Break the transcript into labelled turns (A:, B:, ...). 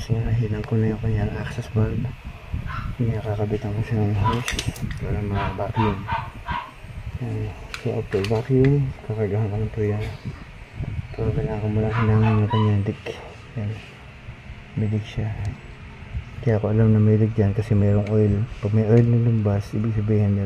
A: kasi hilang ko na yung kanyang access valve. Nakakabitan ko siya ng hose para ma-vacuum. So after vacuum, kakagahan ko ng po yan. So kailangan ko mula hinangan yung kanyang dick. Yan, may dick siya. Kaya ako alam na may dick dyan kasi mayroong oil. Pag may oil na lumbas, ibig sabihin